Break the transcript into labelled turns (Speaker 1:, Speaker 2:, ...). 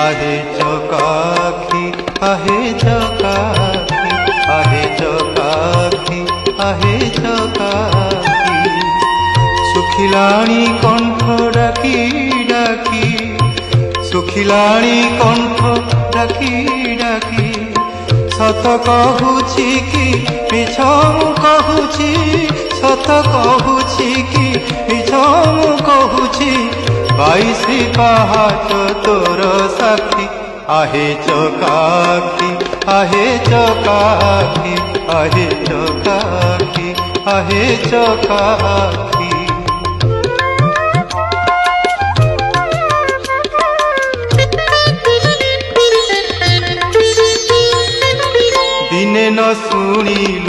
Speaker 1: आहे चकाखी आहे चकाखी आहे चकाखी आहे चकाखी सुखिलाणी कंठ डाकी डाकी सुखिलाणी कंठ डाकी डाकी सत कहूची कि मिछ मु कहूची सत कहूची कि मिछ मु कहूची 22 पहाच तोर साक्षी आहे चकाखी आहे चकाखी आहे चकाखी आहे चकाखी दिने न शुणिल